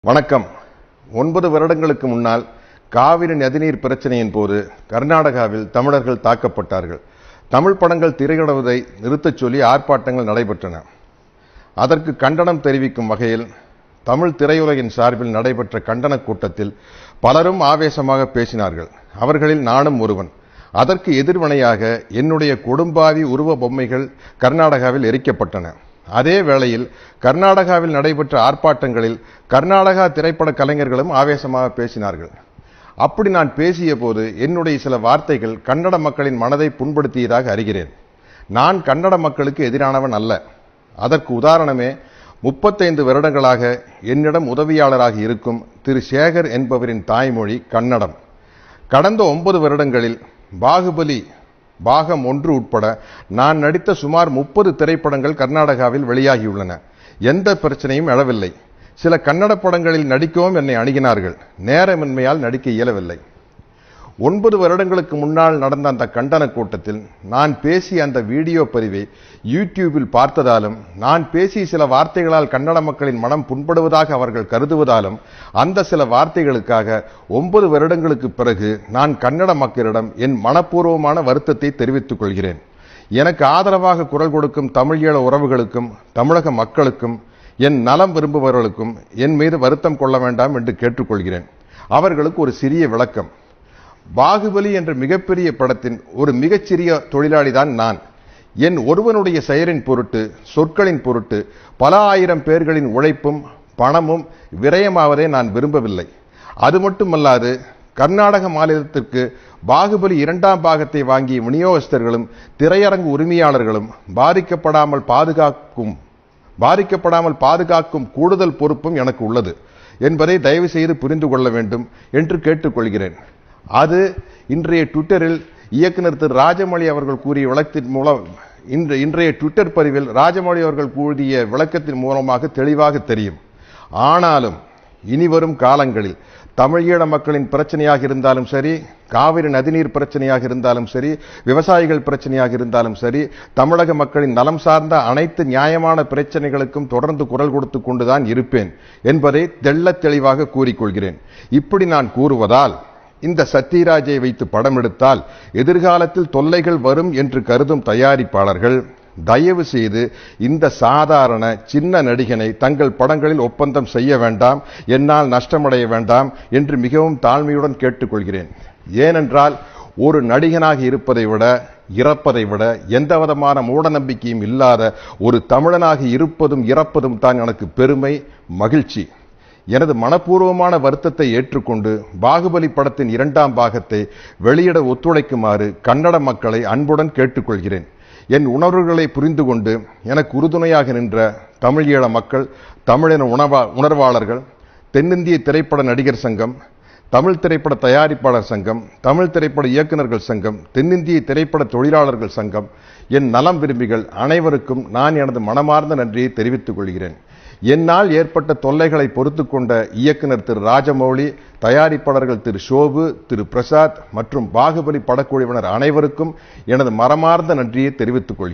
வணக்கம். 9 வருடங்களுக்கு முன்னால் காவிரி நதிநீர் பிரச்சனையின் போது கர்நாடகாவில் தமிழர்கள் தாக்கப்பட்டார்கள். தமிழ் படங்கள் திரையிடுவதை நிறுத்தச் சொல்லி ஆர்ப்பாட்டங்கள் நடைபெற்றன. அதற்கு கண்டனம் தெரிவிக்கும் வகையில் தமிழ் திரையுலகின் சார்பில் நடைபெற்ற கண்டன கூட்டத்தில் பலரும் ஆவேசமாக பேசினார்கள். அவர்களில் நானும் ஒருவன். அதற்கு எதிர்வினையாக என்னுடைய கொடும்பாவி உருவ பொம்மைகள் கர்நாடகாவில் எரிக்கப்பட்டன. அதே வேளையில் கர்நாடகாவில் நடைபெற்ற ஆர்ப்பாட்டங்களில் கர்நாடகா திரைப்பட கலைஞர்களும் ஆவேசமாக பேசினார்கள். அப்படி நான் பேசிய போது என்னுடைய சில வார்த்தைகள் கன்னட மக்களின் மனதை புண்படுத்தியதாக அறிகிறேன். நான் கன்னட மக்களுக்கு எதிரானவன் அல்ல. அதற்கு உதாரணமே 35 வருடங்களாக என்னிடம் உதவியாளராக இருக்கும் திரு சேகர் என்பவரின் தாய்மொழி கன்னடம். கடந்த 9 வருடங்களில் பாகுபலி பாகம் 1 உட்பட நான் நடித்த சுமார் 30 திரைப்படங்கள் கர்நாடகாவில் வெளியாகியுள்ளன. எந்த பிரச்சனையும் எழவில்லை. சில கன்னட படங்களில் நடிக்கவும் என்னை அணுகினார்கள். நேரமின்மையால் நடிக்க இயலவில்லை. 9 வருடங்களுக்கு முன்னால் நடந்த அந்த கண்டன கூட்டத்தில் நான் பேசிய அந்த வீடியோ பதிவை யூடியூபில் பார்த்ததாலும் நான் பேசிய சில வார்த்தைகளால் கன்னட மக்களின் மனம் புண்படுவதாக அவர்கள் கருதுவதாலும் அந்த சில வார்த்தைகளுக்காக 9 வருடங்களுக்கு பிறகு நான் கன்னட மக்களிடம் என் மனப்பூர்வமான வருத்தத்தை தெரிவித்துக் கொள்கிறேன். எனக்கு ஆதரவாக குரல் கொடுக்கும் தமிழீழ உறவுகளுக்கும் தமிழக மக்களுக்கும் என் நலம் விரும்புபவர்களுக்கும் என் மீது வருத்தம் கொள்ள வேண்டாம் என்று கேட்டுக்கொள்கிறேன். அவர்களுக்கு ஒரு சிறிய விளக்கம். பாகுபலி என்ற மிகப்பெரிய படத்தின் ஒரு மிகச்சிறிய தொழிலாளிதான் நான். என் ஒருவனுடைய செயலின் பொருட்டு சொற்களின் பொருட்டு பல ஆயிரம் பேர்களின் உழைப்பும் பணமும் விரயமாவதை நான் விரும்பவில்லை. அது மட்டுமல்லாது கர்நாடக மாநிலத்திற்கு பாகுபலி 2ஆம் பாகத்தை வாங்கிய விநியோகஸ்தர்களும் திரையரங்கு உரிமையாளர்களும் பாதிக்கப்படாமல் பாதுகாக்கும் கூடுதல் பொறுப்பும் எனக்கு உள்ளது என்பதை தயவு செய்து புரிந்து கொள்ள வேண்டும் என்று கேட்டுக்கொள்கிறேன். அது இன்றைய ட்விட்டரில் இயக்குனர் திரு ராஜமௌழி அவர்கள் கூறிய விளக்கத்தின் மூலம் இன்றைய ட்விட்டர் பதிவில் ராஜமௌழி அவர்கள் கூறிய விளக்கத்தின் மூலமாக தெளிவாக தெரியும். ஆனாலும் இனிவரும் காலங்களில் தமிழீழ மக்களின் பிரச்சனையாக இருந்தாலும் சரி, காவிரி நதிநீர் பிரச்சனையாக இருந்தாலும் சரி, விவசாயிகள் பிரச்சனையாக இருந்தாலும் சரி, தமிழக மக்களின் நலம் சார்ந்த அனைத்து நியாயமான பிரச்சனைகளுக்கும் தொடர்ந்து குரல் கொடுத்து கொண்டுதான் இருப்பேன் என்பதை தெள்ளத் தெளிவாக கூறிக்கொள்கிறேன். இப்படி நான் கூறுவதால் இந்த சத்யராஜை வைத்து படம் எடுத்தால் எதிர்காலத்தில் தொல்லைகள் வரும் என்று கருதும் தயாரிப்பாளர்கள் தயவு செய்து இந்த சாதாரண சின்ன நடிகனை தங்கள் படங்களில் ஒப்பந்தம் செய்ய வேண்டாம், என்னால் நஷ்டமடைய வேண்டாம் என்று மிகவும் தாழ்மையுடன் கேட்டுக்கொள்கிறேன். ஏனென்றால் ஒரு நடிகனாக இருப்பதை விட இறப்பதை விட எந்த விதமான மூட நம்பிக்கையும் இல்லாத ஒரு தமிழனாக இருப்பதும் இறப்பதும் தான் எனக்கு பெருமை, மகிழ்ச்சி. எனது மனப்பூர்வமான வருத்தத்தை ஏற்றுக்கொண்டு பாகுபலி படத்தின் 2ஆம் பாகத்தை வெளியிட ஒத்துழைக்குமாறு கன்னட மக்களை அன்புடன் கேட்டுக்கொள்கிறேன். என் உணர்வுகளை புரிந்து கொண்டு எனக்கு உறுதுணையாக நின்ற தமிழீழ மக்கள், தமிழின உணர்வாளர்கள், தென்னிந்திய திரைப்பட நடிகர் சங்கம், தமிழ் திரைப்பட தயாரிப்பாளர் சங்கம், தமிழ் திரைப்பட இயக்குநர்கள் சங்கம், தென்னிந்திய திரைப்பட தொழிலாளர்கள் சங்கம், என் நலம் விரும்பிகள் அனைவருக்கும் நான் எனது மனமார்ந்த நன்றியை தெரிவித்துக் கொள்கிறேன். என்னால் ஏற்பட்ட தொல்லைகளை பொறுத்து கொண்ட இயக்குனர் திரு ராஜமௌழி, தயாரிப்பாளர்கள் திரு ஷோபு, திரு பிரசாத் மற்றும் பாகுபலி படக்குழுவினர் அனைவருக்கும் எனது மனமார்ந்த நன்றியை தெரிவித்துக் கொள்கிறேன்.